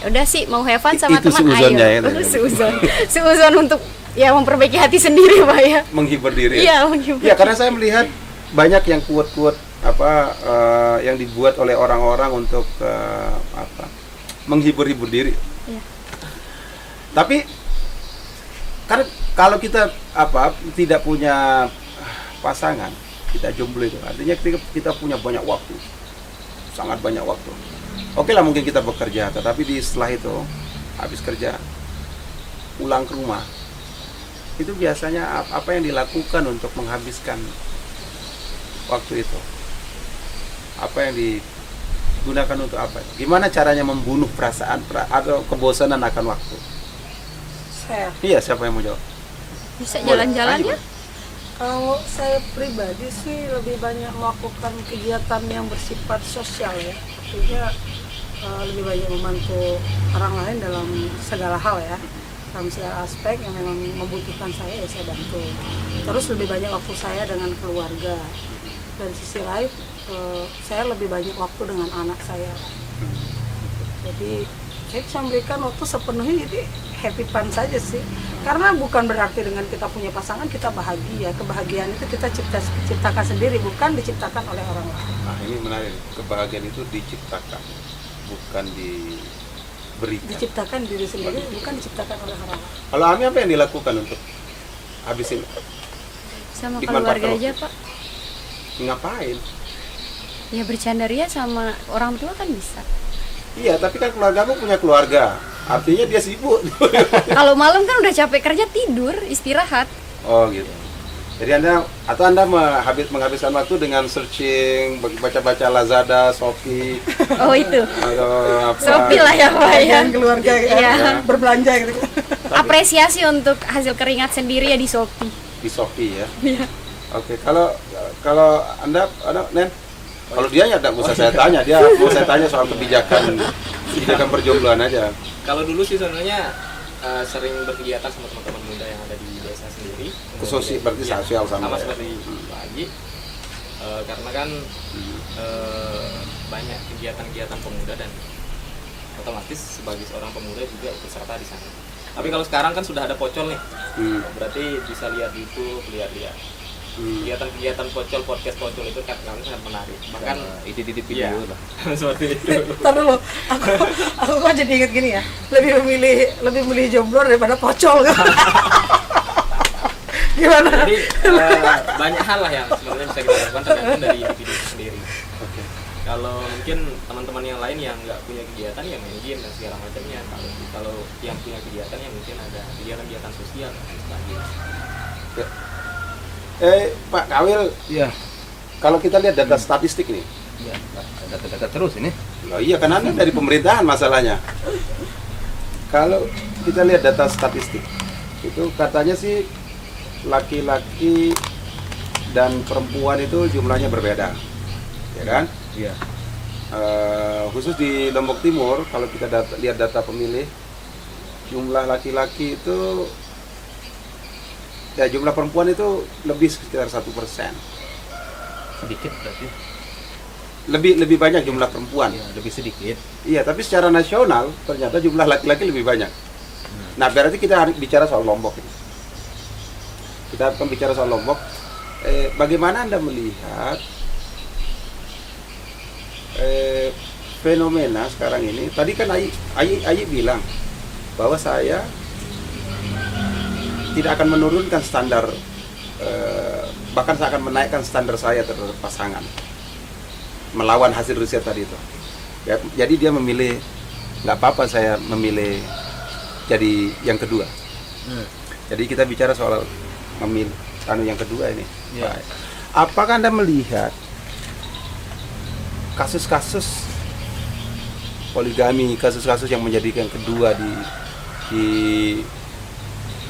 ya udah sih mau have fun sama Itu teman, seuzonnya ayo. ya, Seuzon untuk ya memperbaiki hati sendiri Pak ya. Menghibur diri. Iya, menghibur. Ya, karena saya melihat banyak yang quote-quote yang dibuat oleh orang-orang untuk menghibur-hibur diri. Iya. Tapi karena kalau kita tidak punya pasangan, kita jomblo itu artinya kita punya banyak waktu, sangat banyak waktu. Oke lah, mungkin kita bekerja, tetapi setelah itu habis kerja pulang ke rumah, itu biasanya apa yang dilakukan untuk menghabiskan waktu itu? Apa yang digunakan untuk apa? Gimana caranya membunuh perasaan atau kebosanan akan waktu? Iya, siapa yang mau jawab? Bisa jalan-jalan ya. Kalau saya pribadi sih lebih banyak melakukan kegiatan yang bersifat sosial ya. Artinya lebih banyak membantu orang lain dalam segala hal ya. dalam segala aspek yang memang membutuhkan saya, ya saya bantu. Terus lebih banyak waktu saya dengan keluarga. Dan sisi lain saya lebih banyak waktu dengan anak saya. Jadi saya bisa memberikan waktu sepenuhnya, jadi happy fun saja sih. Karena bukan berarti dengan kita punya pasangan kita bahagia. Kebahagiaan itu kita ciptakan sendiri, bukan diciptakan oleh orang lain. Nah ini menarik, kebahagiaan itu diciptakan, bukan diberikan. Diciptakan diri sendiri, bukan diciptakan oleh orang lain. Kalau Ami apa yang dilakukan untuk habisin? Sama Dimanfaatkan keluarga waktu. aja Pak. Ngapain? Ya bercanda ria sama orang tua kan bisa. Iya, tapi kan keluargamu punya keluarga, artinya dia sibuk. Kalau malam kan udah capek kerja, tidur, istirahat. Oh gitu. Jadi Anda menghabiskan waktu dengan searching, baca-baca Lazada, Shopee, Oh itu. atau apa? Shopee lah ya Pak ya. Dan keluarga ya, Iya. berbelanja gitu. Apresiasi untuk hasil keringat sendiri ya di Shopee. Di Shopee ya. Iya. Oke, kalau Anda Nen, kalau dia ya tidak usah saya tanya, dia mau saya tanya soal kebijakan perjombloan aja. Kalau dulu sih sebenarnya sering berkegiatan sama teman-teman muda yang ada di desa sendiri. Sosial, berarti Iya, sosial sama ya. seperti Pak Haji. Karena kan banyak kegiatan-kegiatan pemuda dan otomatis sebagai seorang pemuda juga ikut serta di sana. Tapi kalau sekarang kan sudah ada pocol nih, berarti bisa lihat YouTube, lihat-lihat kegiatan-kegiatan pocol, podcast pocol itu kan kami sangat menarik. Bahkan Itu iya, video lah. seperti itu. Ntar dulu, aku kok jadi inget gini ya, lebih memilih jomblo daripada pocol kan? Gimana? Jadi banyak hal lah yang sebenarnya bisa kita lakukan tergantung dari individu itu sendiri. Kalau mungkin teman-teman yang lain yang nggak punya kegiatan ya main game dan segala macamnya. Kalau yang punya kegiatan ya mungkin ada kegiatan-kegiatan sosial dan sebagainya. Pak Kawil, Iya. kalau kita lihat data statistik nih, Iya, data-data terus ini. loh iya kan Anda dari pemerintahan masalahnya. Kalau kita lihat data statistik, itu katanya sih laki-laki dan perempuan itu jumlahnya berbeda, ya kan? Iya. Khusus di Lombok Timur, kalau kita lihat data pemilih, jumlah laki-laki itu, ya jumlah perempuan itu lebih sekitar 1%. Sedikit berarti. Lebih banyak jumlah perempuan. Iya, lebih sedikit. Iya, tapi secara nasional ternyata jumlah laki-laki lebih banyak. Nah, berarti kita harus bicara soal Lombok ini. Kita akan bicara soal Lombok. Bagaimana Anda melihat fenomena sekarang ini? Tadi kan Ayi bilang bahwa saya tidak akan menurunkan standar, bahkan saya akan menaikkan standar saya terhadap pasangan, melawan hasil riset tadi itu. Ya, jadi dia memilih, nggak apa-apa saya memilih jadi yang kedua. Jadi kita bicara soal memilih yang kedua ini. Ya. Pak. Apakah Anda melihat kasus-kasus poligami, kasus-kasus yang menjadikan kedua di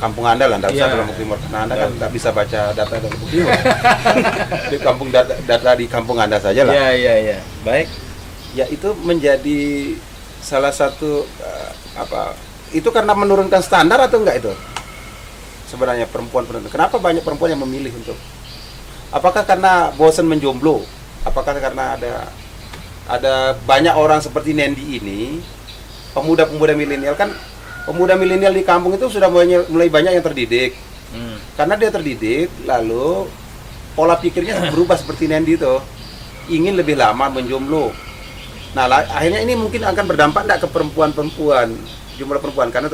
kampung Anda lah, nggak usah Iya. di Lombok Timur, karena Anda kan nggak bisa baca data di Lombok Timur. Di kampung data di kampung Anda saja lah. Iya. Baik. Ya itu menjadi salah satu itu karena menurunkan standar atau enggak itu? Sebenarnya perempuan. Kenapa banyak perempuan yang memilih untuk? Apakah karena bosan menjomblo? Apakah karena ada banyak orang seperti Nendi ini, pemuda-pemuda milenial kan? Pemuda milenial di kampung itu sudah mulai banyak yang terdidik. Karena dia terdidik, lalu pola pikirnya berubah seperti Nendi itu, ingin lebih lama menjomblo. Nah, akhirnya ini mungkin akan berdampak enggak ke perempuan-perempuan, jumlah perempuan, karena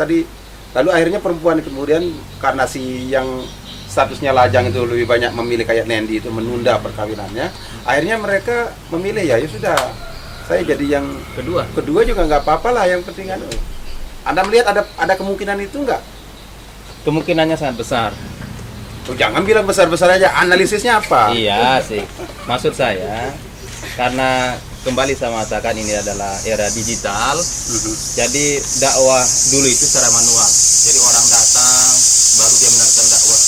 lalu akhirnya perempuan kemudian karena si yang statusnya lajang itu lebih banyak memilih kayak Nendi itu menunda perkawinannya, akhirnya mereka memilih ya sudah, saya jadi yang kedua juga nggak apa-apa lah, yang penting Anda melihat ada kemungkinan itu nggak? Kemungkinannya sangat besar. Jangan bilang besar-besar aja, analisisnya apa? Iya sih. Maksud saya karena kembali saya mengatakan ini adalah era digital. Jadi dakwah dulu itu secara manual. Jadi orang datang baru dia mendengarkan dakwah.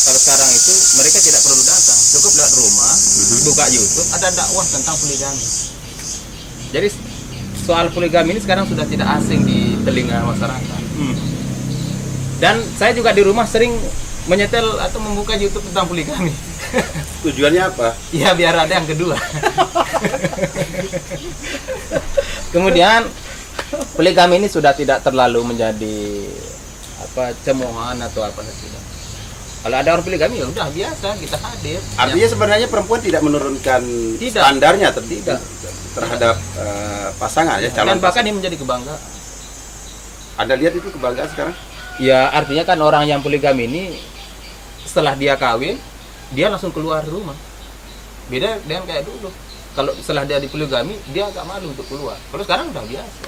Kalau sekarang itu mereka tidak perlu datang, cukup lihat rumah, buka YouTube, ada dakwah tentang poligami. Jadi soal poligami ini sekarang sudah tidak asing di telinga masyarakat. Dan saya juga di rumah sering menyetel atau membuka YouTube tentang poligami. Tujuannya apa? Ya biar ada yang kedua. Kemudian poligami ini sudah tidak terlalu menjadi apa cemoohan atau apa tidak. Kalau ada orang poligami ya udah biasa kita hadir. Artinya sebenarnya perempuan tidak menurunkan Tidak. standarnya Tidak. terhadap pasangan ya, calon Dan bahkan pasangan. ini menjadi kebanggaan. Anda lihat itu kebanggaan sekarang? Ya artinya kan orang yang poligami ini setelah dia kawin dia langsung keluar rumah. Beda dengan kayak dulu. Kalau setelah dia di poligami dia agak malu untuk keluar. Kalau sekarang udah biasa.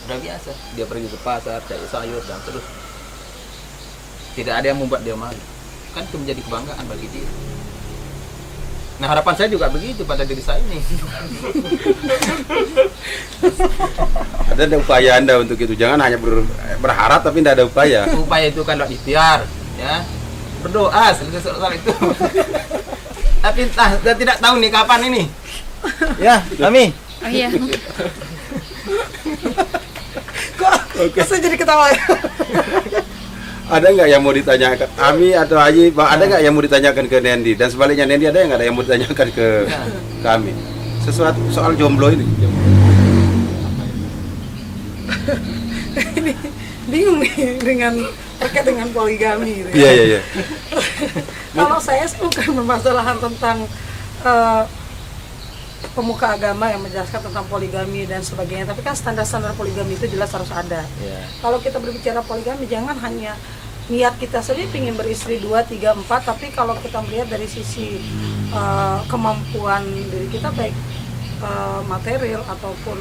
Udah biasa. Dia pergi ke pasar cari sayur dan terus. Tidak ada yang membuat dia malu. Kan itu menjadi kebanggaan bagi dia. Nah harapan saya juga begitu pada diri saya ini. Ada upaya Anda untuk itu. Jangan hanya berharap tapi tidak ada upaya. Upaya itu kan ikhtiar, ya. Berdoa soal itu. Tapi saya tidak tahu nih kapan ini. Ya, kami. Oh iya. Kok saya jadi ketawa ya? Ada nggak yang mau ditanyakan Ami atau Haji? Ada nggak yang mau ditanyakan ke Nendi? Dan sebaliknya Nendi ada nggak ada yang mau ditanyakan ke kami? Sesuatu soal jomblo ini. Ini bingung nih dengan terkait dengan poligami gitu. Iya. Kalau saya sih bukan permasalahan tentang pemuka agama yang menjelaskan tentang poligami dan sebagainya, tapi kan standar-standar poligami itu jelas harus ada. Ya. Kalau kita berbicara poligami, jangan hanya niat kita saja ingin beristri 2, 3, 4, tapi kalau kita melihat dari sisi kemampuan diri kita, baik material ataupun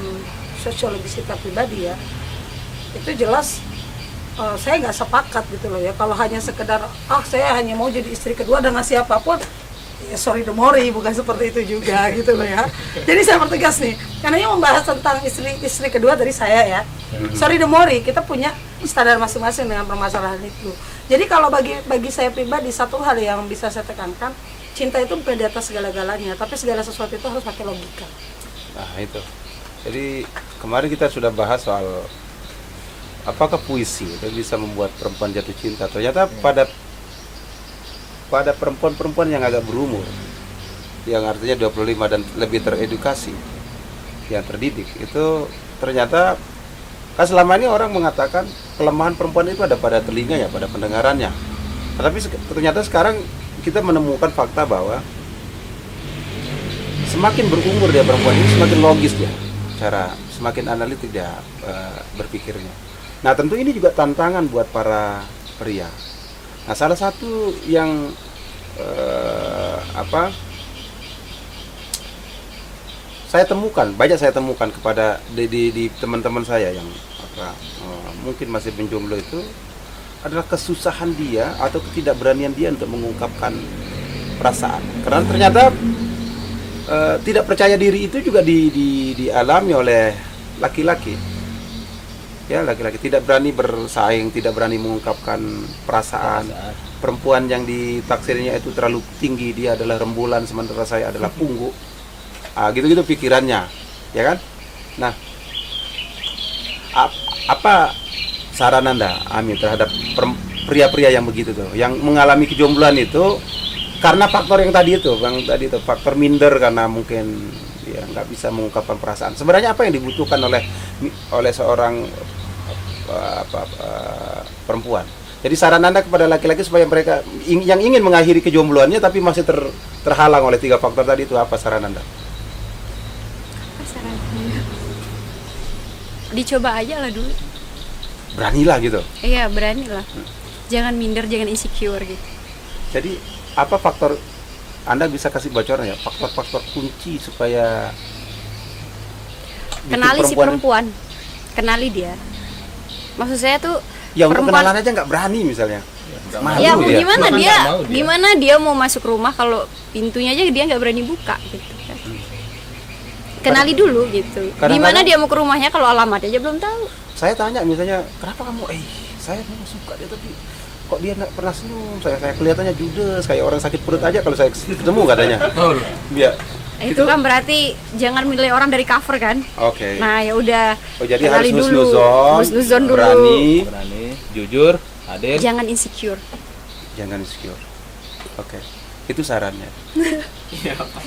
sosiologis kita pribadi ya, itu jelas saya nggak sepakat gitu loh ya. Kalau hanya sekedar saya hanya mau jadi istri kedua dengan siapapun, ya sorry demori, bukan seperti itu juga gitu loh ya. Jadi saya pertegas nih, karena ini membahas tentang istri kedua dari saya ya. Sorry demori, kita punya standar masing-masing dengan permasalahan itu. Jadi kalau bagi saya pribadi, satu hal yang bisa saya tekankan, cinta itu bukan di atas segala-galanya, tapi segala sesuatu itu harus pakai logika. Nah itu. Jadi kemarin kita sudah bahas soal apakah puisi itu bisa membuat perempuan jatuh cinta. Ternyata pada perempuan-perempuan yang agak berumur, yang artinya 25 dan lebih teredukasi, yang terdidik, itu ternyata kan selama ini orang mengatakan kelemahan perempuan itu ada pada telinganya, pada pendengarannya. Tapi ternyata sekarang kita menemukan fakta bahwa semakin berumur dia perempuan ini, semakin logis dia, semakin analitik dia berpikirnya. Nah tentu ini juga tantangan buat para pria. Nah salah satu yang banyak saya temukan kepada di teman-teman saya yang mungkin masih menjomblo itu adalah kesusahan dia atau ketidakberanian dia untuk mengungkapkan perasaan. Karena ternyata tidak percaya diri itu juga dialami oleh laki-laki. Ya, laki-laki tidak berani bersaing, tidak berani mengungkapkan perasaan. Perempuan yang ditaksirnya itu terlalu tinggi, dia adalah rembulan sementara saya adalah pungguk. Gitu-gitu pikirannya, ya kan? Nah, apa saran Anda, Ami, terhadap pria-pria yang begitu tuh, yang mengalami kejombloan itu karena faktor yang tadi itu, faktor minder karena mungkin ya nggak bisa mengungkapkan perasaan. Sebenarnya apa yang dibutuhkan oleh seorang perempuan? Jadi saran Anda kepada laki-laki supaya mereka yang ingin mengakhiri kejombloannya tapi masih terhalang oleh 3 faktor tadi itu, apa saran Anda? Dicoba aja lah dulu. Beranilah gitu. Iya, beranilah. Jangan minder, jangan insecure gitu. Jadi apa faktor, Anda bisa kasih bocoran ya, faktor-faktor kunci supaya Kenali si perempuan. Kenali dia. Maksud saya tuh ya untuk kenalan aja nggak berani misalnya. Malu ya, dia. gimana dia mau masuk rumah kalau pintunya aja dia nggak berani buka gitu kan. Kenali dulu gitu. Gimana dia mau ke rumahnya kalau alamatnya aja belum tahu. Saya tanya misalnya, kenapa kamu saya memang suka dia tapi kok dia nggak pernah senyum, saya kelihatannya judes kayak orang sakit perut aja kalau saya ketemu katanya. Iya. Itu kan berarti jangan milih orang dari cover kan. Oke. Nah ya udah. Jadi kenali harus dulu. husnuzon Dulu. berani jujur, adil. Jangan insecure. Jangan insecure. Oke. Itu sarannya. Iya, Pak.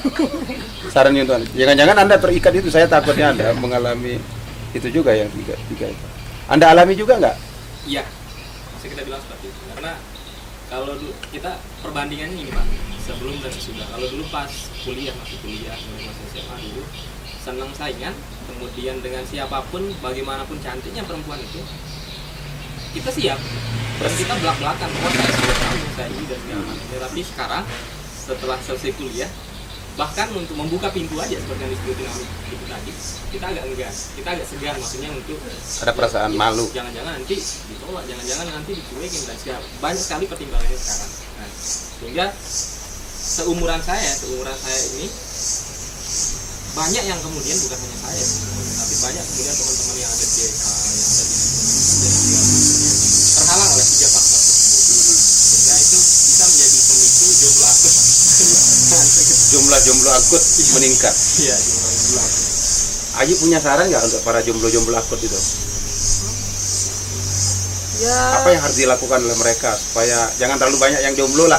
Sarannya Tuhan. Jangan-jangan Anda terikat itu, saya takutnya Anda mengalami itu juga yang tiga itu. Anda alami juga nggak? Iya, masih kita bilang seperti itu. Karena kalau dulu kita perbandingannya ini Pak, sebelum dan sesudah. Kalau dulu pas masih kuliah, masih SMA dulu, senang saingan, kemudian dengan siapapun, bagaimanapun cantiknya perempuan itu, kita siap. Dan kita belak-belakan, bahwa saya sudah tahu, saya ini dan segala macam. Tapi sekarang, setelah selesai kuliah, bahkan untuk membuka pintu aja seperti yang disebutin itu tadi, kita agak enggak, kita agak segan, maksudnya untuk Ada perasaan malu. jangan-jangan nanti ditolak, jangan-jangan nanti dicuekin dan siapa. Banyak sekali pertimbangannya sekarang. Nah, sehingga seumuran saya ini banyak yang kemudian bukan hanya saya, tapi banyak kemudian teman-teman yang ada di DK, yang ada di dan segala macamnya terhalang oleh tiga faktor tersebut. Sehingga itu bisa menjadi pemicu jomblo akut. Jumlah jomblo akut meningkat. Iya, jomblo akut. Aji punya saran nggak untuk para jomblo akut itu? Ya, Apa yang harus dilakukan oleh mereka supaya jangan terlalu banyak yang jomblo lah?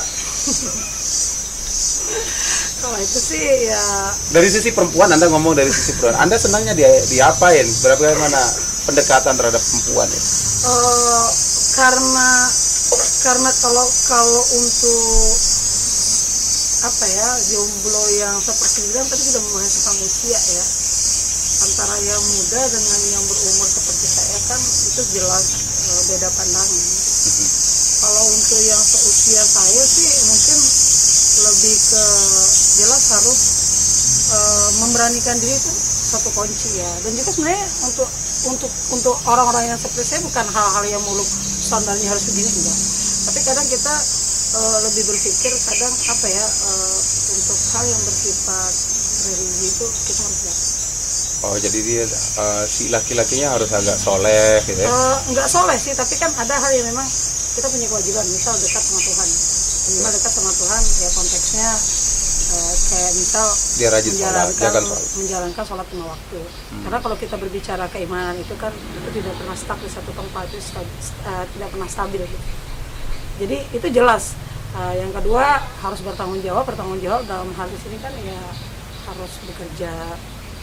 kalau itu sih ya Dari sisi perempuan, Anda ngomong dari sisi perempuan. Anda senangnya diapain? Bagaimana pendekatan terhadap perempuan ya? Karena kalau untuk apa ya, jomblo yang seperti itu kan tadi sudah membahas tentang usia ya, antara yang muda dengan yang berumur seperti saya kan itu jelas beda pandangan. Kalau untuk yang seusia saya sih mungkin lebih ke jelas harus memberanikan diri itu satu kunci ya. Dan juga sebenarnya untuk orang-orang yang seperti saya bukan hal-hal yang muluk standarnya harus begini, enggak. Tapi kadang kita lebih berpikir kadang apa ya, untuk hal yang bersifat religi itu kita harus lihat. Oh, jadi dia si laki-lakinya harus agak soleh gitu ya? Enggak soleh sih, tapi kan ada hal yang memang kita punya kewajiban, misal dekat sama Tuhan. Minimal dekat sama Tuhan ya, konteksnya kayak misal Dia rajin sholat, menjalankan sholat lima waktu. Karena kalau kita berbicara keimanan itu kan itu tidak pernah stuck di satu tempat, itu tidak pernah stabil gitu. Jadi itu jelas. Yang kedua harus bertanggung jawab dalam hal di sini kan ya harus bekerja.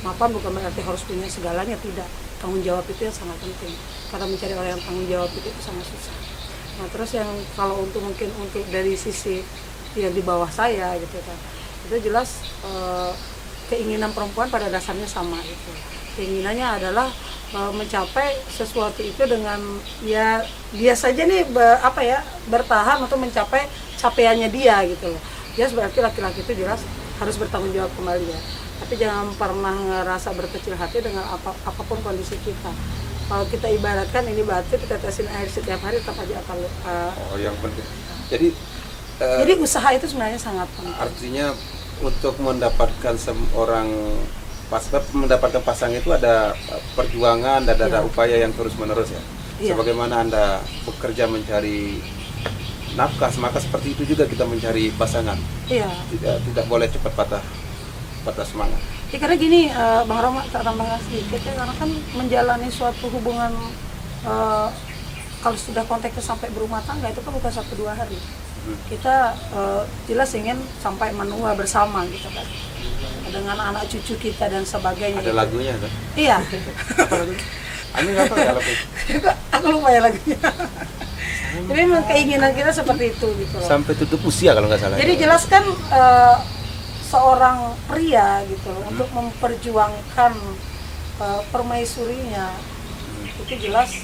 Mapan bukan berarti harus punya segalanya, tidak. Tanggung jawab itu yang sangat penting. Karena mencari orang yang tanggung jawab itu sangat susah. Nah terus yang kalau mungkin untuk dari sisi yang di bawah saya gitu kan, itu jelas keinginan perempuan pada dasarnya sama gitu. Keinginannya adalah mencapai sesuatu itu dengan ya dia saja nih bertahan untuk mencapai capaiannya dia gitu loh. Jelas berarti laki-laki itu jelas harus bertanggung jawab kembali ya. Tapi jangan pernah ngerasa berkecil hati dengan apapun kondisi kita. Kalau kita ibaratkan ini batu, kita tetesin air setiap hari tetap aja akan yang penting. Jadi usaha itu sebenarnya sangat penting. Artinya untuk mendapatkan mendapatkan pasangan itu ada perjuangan dan ada upaya yang terus menerus ya. Iya. Sebagaimana Anda bekerja mencari nafkah, maka seperti itu juga kita mencari pasangan. Iya. Tidak boleh cepat patah semangat. Ya, karena gini, Bang Roma, tak tambahkan sedikit ya, karena kan menjalani suatu hubungan kalau sudah konteksnya sampai berumah tangga itu kan bukan 1-2 hari. Kita jelas ingin sampai menua bersama gitu kan, dengan anak cucu kita dan sebagainya. Ada gitu. lagunya kan? Iya. Ani nggak tahu ya lagu. Aku lupa ya lagunya. Jadi memang keinginan kita seperti itu gitu loh. Sampai tutup usia kalau nggak salah. Jadi jelaskan seorang pria gitu untuk memperjuangkan permaisurinya itu jelas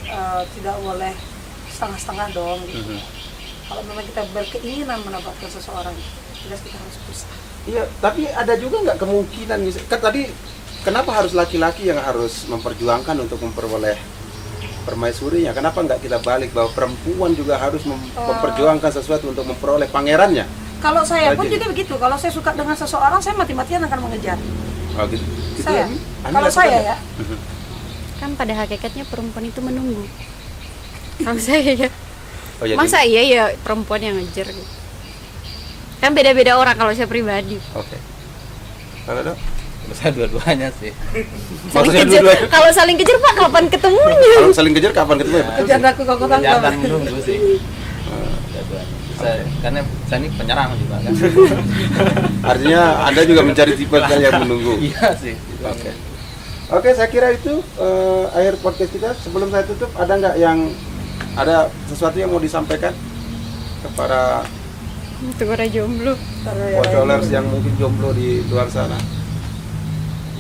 tidak boleh setengah-setengah dong gitu. Kalau memang kita berkeinginan mendapatkan seseorang, jelas kita harus berusaha. Iya, tapi ada juga nggak kemungkinan kan tadi kenapa harus laki-laki yang harus memperjuangkan untuk memperoleh permaisurinya? Kenapa nggak kita balik bahwa perempuan juga harus memperjuangkan sesuatu untuk memperoleh pangerannya? Kalau saya pun juga begitu. Kalau saya suka dengan seseorang, saya mati-matian akan mengejar. Oh gitu. Saya. Ani Kalau lakukan saya ya? Kan pada hakikatnya perempuan itu menunggu. Kalau saya ya. Oh, jadi- Masa iya ya perempuan yang ngejar gitu. Kan beda-beda orang kalau saya pribadi. Oke. Kalau Dok? Kalau saya dua-duanya sih. Saling Maksudnya kejar. dua-duanya? Kalau saling kejar Pak, kapan ketemunya? Kalau saling kejar kapan ketemu ya? Betul. Jangan aku kau Jangan menunggu sih. Dua-duanya. Karena saya ini penyerang juga kan. Artinya Anda juga mencari tipe yang menunggu. Iya sih. Oke. Oke, saya kira itu akhir podcast kita. Sebelum saya tutup, ada sesuatu yang mau disampaikan kepada Untuk orang jomblo. pocolers yang mungkin jomblo di luar sana?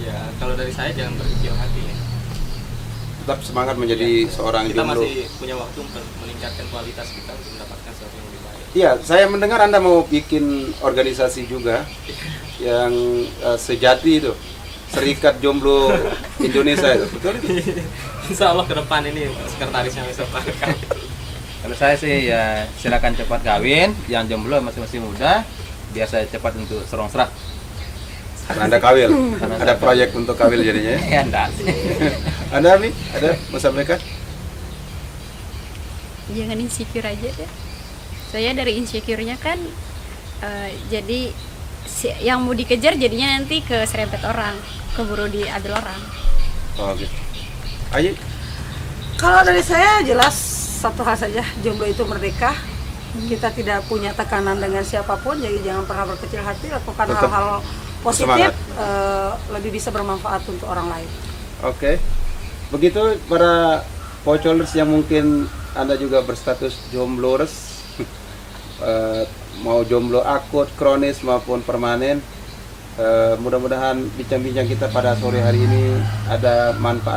Ya kalau dari saya jangan berkecil hati ya. Tetap semangat menjadi seorang Kita jomblo. masih punya waktu untuk meningkatkan kualitas kita untuk mendapatkan sesuatu yang lebih baik. Iya, saya mendengar Anda mau bikin organisasi juga yang sejati itu, Serikat Jomblo Indonesia itu, betul itu? Insya Allah ke depan ini sekretarisnya bisa pakai. Kalau saya sih ya silakan cepat kawin, yang jomblo masih muda, biar saya cepat untuk serong serak. Karena Anda kawin, ada proyek untuk kawin jadinya ya? Ya enggak sih. Anda nih, ada mau sampaikan? Jangan insecure aja deh. Saya dari insecure-nya kan jadi yang mau dikejar jadinya nanti ke serempet orang, keburu diambil orang. Oh gitu. Ayo, Kalau dari saya jelas satu hal saja, jomblo itu merdeka. Kita tidak punya tekanan dengan siapapun, jadi jangan pernah berkecil hati, lakukan Tetap hal-hal positif, semangat. lebih bisa bermanfaat untuk orang lain. oke. Begitu para pocolers yang mungkin Anda juga berstatus jomblores, mau jomblo akut, kronis maupun permanen. Mudah-mudahan bincang-bincang kita pada sore hari ini ada manfaat